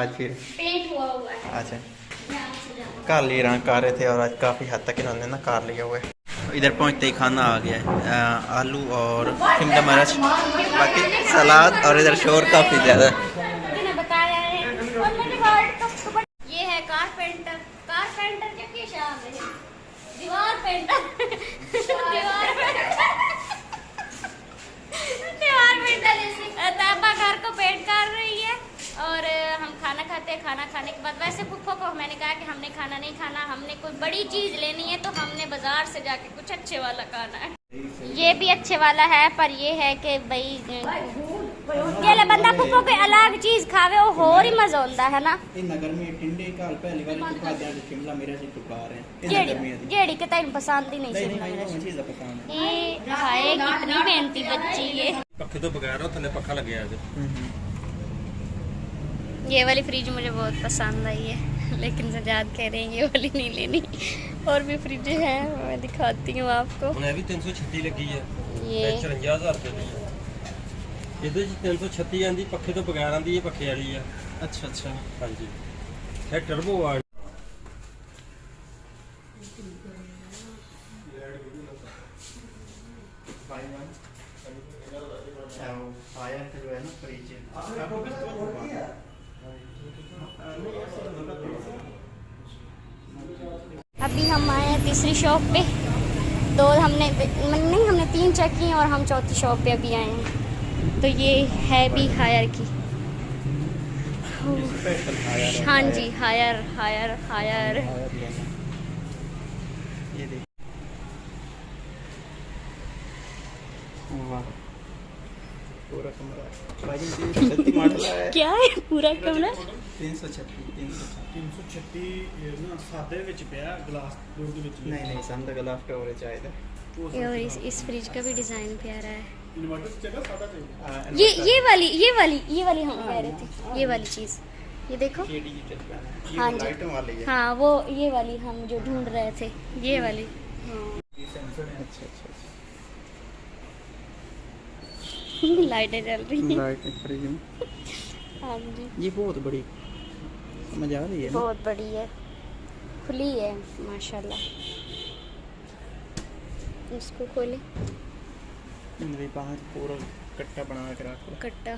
आज फिर पेंट हुआ है। अच्छा कार ले रहा कार रहे थे और आज काफ़ी हद तक इन्होंने ना कार लिया हुआ है। इधर पहुंचते ही खाना आ गया है, आलू और शिमला मिर्च, बाकी सलाद, और इधर शोर काफ़ी ज़्यादा। ये है कारपेंटर, कारपेंटर क्या शाम है, दीवार पेंटर दीवार पेंटर ताबा घर को पेंट कर रही है और हम खाना खाते हैं। खाना खाने के बाद वैसे फुफ्फो को मैंने कहा कि हमने खाना नहीं खाना, हमने कोई बड़ी चीज़ लेनी है तो हमने बाजार से जाके कुछ अच्छे वाला खाना है। ये भी अच्छे वाला है पर ये है कि भाई जेले बंदा फुफ्फो कोई अलग चीज खावे वो होर ही मजा आता है ना। नगर में टिंडे काल पहली बार टुका दिया शिमला मिर्च टुका रहे हैं जेड़ी के तैन पसंद ही नहीं शिमला मिर्च। ये हाय कितनी मेहनती बच्ची ये पक्के तो बगैर थले पक्का लग गया है। ये वाली फ्रिज मुझे बहुत पसंद आई है लेकिन सजाद कह रहे हैं ये वाली नहीं लेनी। और भी फ्रिज है मैं दिखाती हूँ आपको। उन्हें भी 336 लगी है, ये 54,000 रुपए दी है। ਇਹਦੇ ਚ 336 ਆਂਦੀ ਪੱਖੇ ਤੋਂ ਬਗੈਰ ਆਂਦੀ ਇਹ ਪੱਖੇ ਵਾਲੀ ਆ। अच्छा अच्छा ਹਾਂਜੀ ਇਹ ਟਰਬੋ ਆ। फायर का जो है ना फ्रिज अभी हम आए हैं तीसरी शॉप पे। दो हमने नहीं हमने 3 चेक किए और हम चौथी शॉप पे अभी आए हैं। तो ये है भी हायर की। हाँ जी हायर हायर हायर। ये देख वाह पूरा कमरा मॉडल है। क्या है पूरा कमरा 336 ਨਾ ਸਾਦੇ ਵਿੱਚ ਪਿਆ ਗਲਾਸ ਡੋਰ ਦੇ ਵਿੱਚ नहीं नहीं सामने ग्लास कवर चाहिए। और इस फ्रिज का भी डिज़ाइन प्यारा है। ਇਨਵਰਟਰ ਚੱਲਦਾ ਸਾਦਾ ਚਾਹੀਦਾ। ये वाली हम कह रहे थे, ये वाली चीज़ ये देखो। ये डिजिटल पैन है, हाँ ये जी लाइटों वाली है। हाँ वो ये वाली हम जो ढूंढ रहे थे ये वाली। हाँ ये सेंसर है। अच्छा अच्छा लाइटें जल रही हैं। लाइट फ्रिज में हाँ जी ये बहुत बड़ी मजा आ रही है ना? बहुत बड़ी है, खुली है माशाल्लाह। इसको खोले मेरे बाहर पूरा कट्टा बना के रखो। कट्टा।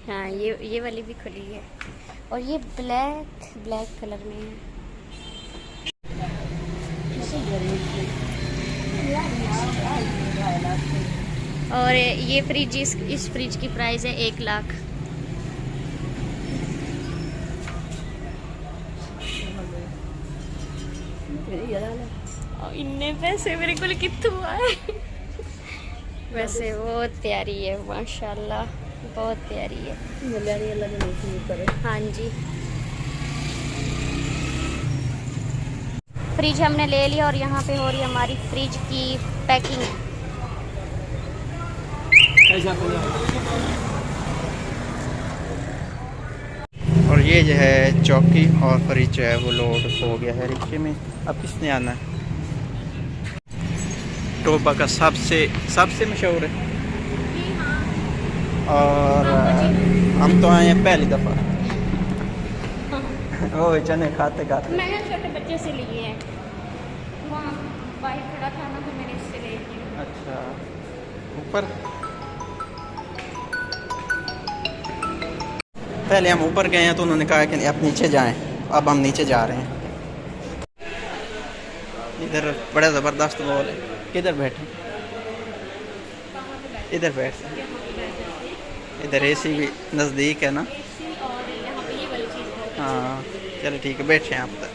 हाँ ये वाली भी खुली है और ये ब्लैक कलर में है। और ये फ्रिज इस फ्रिज की प्राइस है 1 लाख। इन्ने पैसे मेरे को कितों आए। वैसे बहुत प्यारी है माशाल्लाह, बहुत प्यारी है। हाँ जी फ्रिज हमने ले लिया और यहाँ पे हो रही है हमारी फ्रिज की पैकिंग। और ये जो है चौकी और फ्रिज जो है वो लोड हो गया है रिक्शे में। अब किसने आना है? टोबा का सबसे मशहूर है और हम तो आए हैं पहली दफ़ा। वो चने खाते खाते मैंने छोटे बच्चे से लिए हैं, वहाँ बाइक खड़ा था ना तो मैंने इससे ले लिया। अच्छा ऊपर पहले हम ऊपर गए हैं तो उन्होंने कहा कि आप नीचे जाएं, अब हम नीचे जा रहे हैं। इधर बड़ा ज़बरदस्त मॉल है। किधर बैठे? इधर बैठे। इधर एसी भी नज़दीक है ना? हाँ चलो ठीक है बैठे हैं आप तक।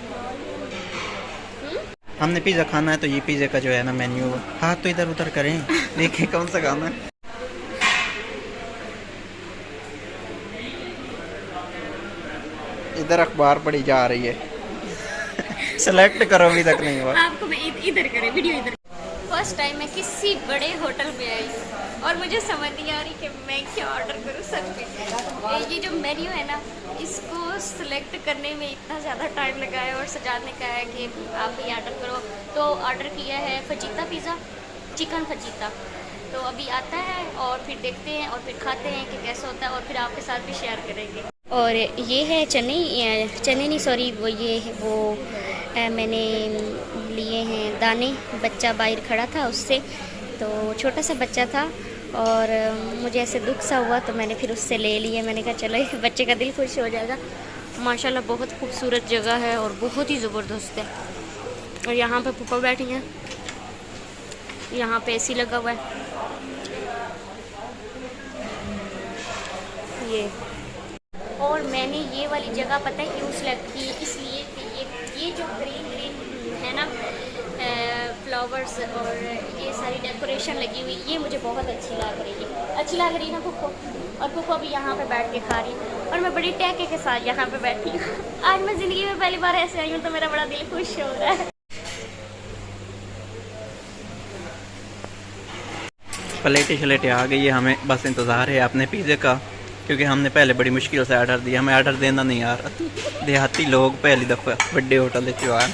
हमने पिज़्ज़ा खाना है तो ये पिज़्ज़ा का जो है ना मेन्यू, हाथ तो इधर उधर करें देखें कौन सा खाना है। इधर अखबार पढ़ी जा रही है। सेलेक्ट करो अभी तक नहीं हुआ। आपको मैं इधर करें वीडियो इधर। फर्स्ट टाइम मैं किसी बड़े होटल में आई और मुझे समझ नहीं आ रही कि मैं क्या ऑर्डर करूँ। सच में ये जो मेन्यू है ना इसको सिलेक्ट करने में इतना ज़्यादा टाइम लगा है और सजाद ने कहा है कि आप भी ऑर्डर करो तो ऑर्डर किया है फजीता पिज़्ज़ा, चिकन फजीता। तो अभी आता है और फिर देखते हैं और फिर खाते हैं कि कैसा होता है और फिर आपके साथ भी शेयर करेंगे। और ये है चने नहीं सॉरी, वो ये है वो मैंने लिए हैं दाने। बच्चा बाहर खड़ा था उससे, तो छोटा सा बच्चा था और मुझे ऐसे दुख सा हुआ तो मैंने फिर उससे ले लिए। मैंने कहा चलो बच्चे का दिल खुश हो जाएगा। माशाल्लाह बहुत खूबसूरत जगह है और बहुत ही ज़बरदस्त है। और यहाँ पे पुप्पा बैठी हैं, यहाँ पे एसी लगा हुआ है। ये और मैंने ये वाली जगह पता है क्यों सेलेक्ट की, इसलिए कि ये जो ग्रीन है ना फ्लावर्स और ये सारी डेकोरेशन लगी हुई, ये मुझे बहुत अच्छी लग रही है ना पुप्पो। और पुप्पो अभी यहाँ पे बैठ के खा रही है और मैं बड़ी टहके के साथ यहाँ पे बैठी हूँ। आज मैं ज़िंदगी में पहली बार ऐसे आई हूँ तो मेरा बड़ा दिल खुश हो रहा है। प्लेटें शलेटें आ गई है, हमें बस इंतज़ार है अपने पिज़्ज़े का, क्योंकि हमने पहले बड़ी मुश्किल से ऑर्डर दिया। हमें ऑर्डर देना नहीं आ रहा। देहाती लोग पहली दफ़ा बड़े होटल चुआन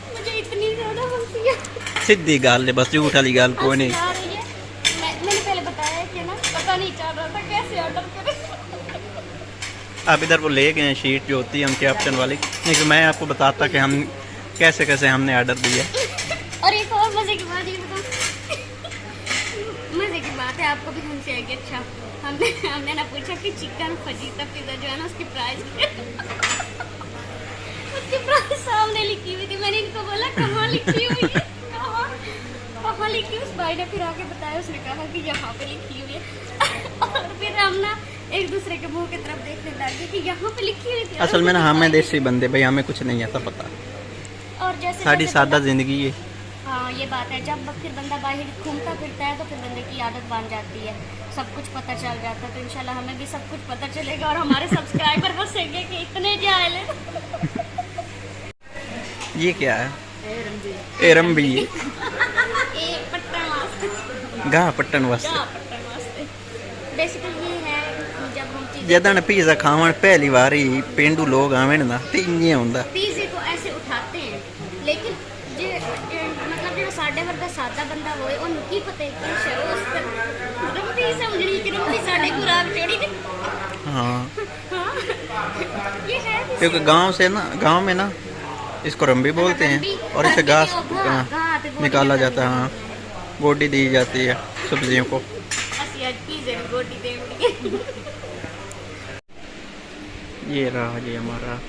मुझे इतनी ज़्यादा हंसी है। सीधी गल है, बस झूठ वाली गल कोई नहीं। मैंने पहले बताया कि ना पता नहीं चल रहा था कैसे ऑर्डर करें। आप इधर वो ले गए हैं शीट जो होती है हम कैप्शन वाली, लेकिन मैं आपको बताता कि हम कैसे कैसे हमने ऑर्डर दिया। और एक और मज़े की बात ये बताऊँ, मज़े की बात है आपको भी हंसी आएगी। अच्छा हमने ना पूछा कि चिकन फजीता पिज़्ज़ा जो है ना उसकी प्राइस उसकी प्राइस सामने लिखी हुई थी। मैंने इनको बोला कहाँ लिखी हुई है, कहाँ लिखी। उस भाई ने फिर आके बताया, उसने कहा कि यहाँ पे लिखी हुई है। और फिर हम ना एक दूसरे के मुंह की तरफ देखने लगे कि यहाँ पे लिखी हुई थी। असल में ना हमें देसी बंदे भाई, हमें कुछ नहीं आता पता। और जैसे साड़ी सादा जिंदगी है। हाँ ये बात है, जब फिर बंदा बाहर घूमता फिरता है तो फिर बंदे की आदत बन जाती है, सब कुछ पता चल जाता है। तो इंशाल्लाह हमें भी सब कुछ पता चलेगा और हमारे सब्सक्राइबर हंसेंगे कि इतने जायल हैं। ये क्या है? एरम्बी पट्टन वास्ते गा पट्टन वास्ते। बेसिकली ये है जब हम जदन पिज़्ज़ा खावन पहली बारी पेंडू लोग आवे ना तो इं होंदा। पिज़्ज़े को ऐसे उठाते हैं, लेकिन मतलब जो साडे वर्गा सादा बंदा होए उन्हें की पता है कि शे उस रंबी समझनी कि रंबी साडे खुराक चढ़ी थी। हाँ ये है क्योंकि गांव में ना इसको रंबी बोलते हैं और इसे घास निकाला जाता है। हाँ गोडी दी जाती है सब्जियों को। ये रहा जी हमारा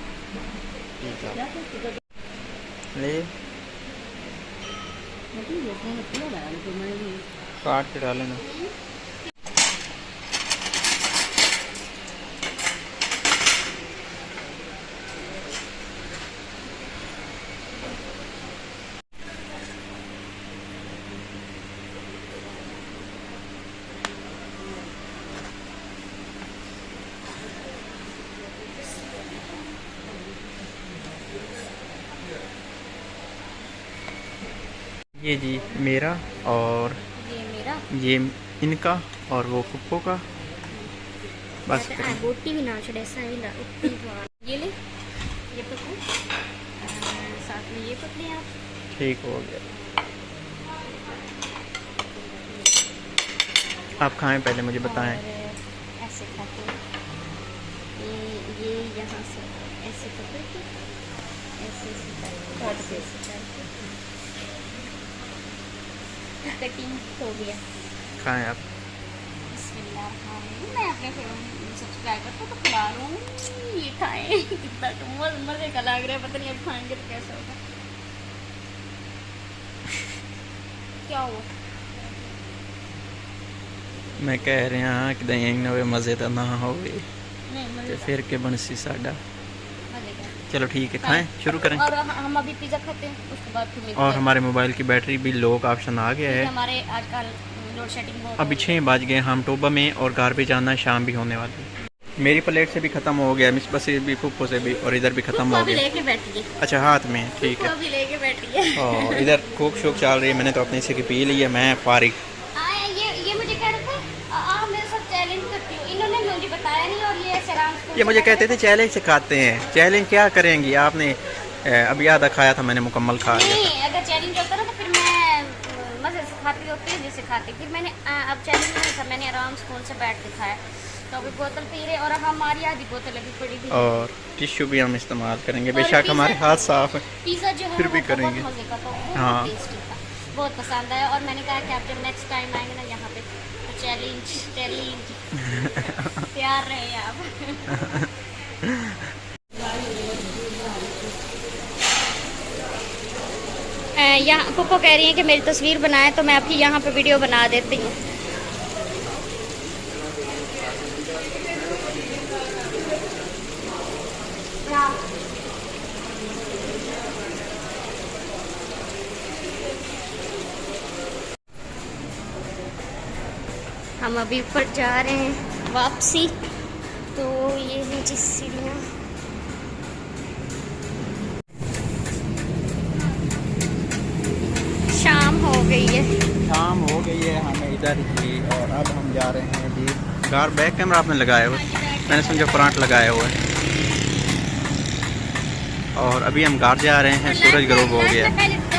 ले काट के डाले ना। ये जी मेरा और ये इनका और वो पुप्पो का बस। बोटी भी ना चढ़े ऐसा ही ला ये ले ये पकड़ साथ में ये पकड़े आप। ठीक हो गया। आप खाएं पहले मुझे बताएं। ऐसे खाते ये यहाँ से ऐसे पकड़ के ऐसे कटिंग हो गया। खाएं आप। मैं अपने सब्सक्राइबर को तो खिला रहा हूँ, ये खाएं। कितना मजे का लग रहा है, पता नहीं अब खाएंगे तो कैसा होगा। क्या हुआ? मैं कह रहा हाँ कि दही मज़े तो ना हो फिर के बनसी साडा। चलो ठीक है खाएं, शुरू करें। और हम अभी पिज़्ज़ा खाते हैं, उसके बाद फिर और हमारे मोबाइल की बैटरी भी लो का ऑप्शन आ गया है। हमारे आजकल लोड शेडिंग बहुत अभी 6 बज गए, हम टोबा में और घर भी जाना है, शाम भी होने वाली है। मेरी प्लेट से भी ख़त्म हो गया, मिसबा से भी, पुप्पो से भी, और इधर भी ख़त्म हो गया। लेके बैठी है। अच्छा हाथ में, ठीक है। अभी लेके बैठी है। और इधर कोक शोक चल रही है, मैंने तो अपने से की पी ली है, मैं फारिग। ये मुझे कह रहे थे आप मेरे साथ चैलेंज करती हो, इन्होंने मुझे बताया नहीं और ये ऐसे ये मुझे कहते थे चैलेंज सिखाते हैं। चैलेंज क्या करेंगी आपने? अभी आधा खाया था मैंने, मुकम्मल खा लिया। नहीं, अगर चैलेंज होता ना तो फिर मैं मजे से खाती होती है, जैसे खाते। फिर मैंने अब चैलेंज नहीं था, मैंने आराम स्कूल से बैठ के खाया। तो अभी बोतल पी रहे और अब हमारी आधी बोतल अभी पड़ी हुई है। और टिश्यू भी हम इस्तेमाल करेंगे, और बेशक पिज़्ज़ा- हमारे हाथ साफ है। पिज़्ज़ा जो है फिर भी वो करेंगे। बहुत मज़े का था, हाँ। बहुत टेस्टी था, बहुत पसंद आया। और मैंने कहा कि आप जब नेक्स्ट टाइम आएंगे ना यहाँ पे तो चैलेंज तैयार रहे आप। यहाँ पप्पो कह रही है कि मेरी तस्वीर बनाए, तो मैं अभी यहाँ पे वीडियो बना देती हूँ। हम अभी ऊपर जा रहे हैं वापसी। तो ये है जी सीढ़ियाँ। शाम हो गई है। शाम हो गई है, हमें इधर ही, और अब हम जा रहे हैं जी कार। बैक कैमरा आपने लगाया हुआ है, मैंने समझा फ्रंट लगाया हुआ है। और अभी हम घर जा रहे हैं, सूरज ग्रोब हो गया।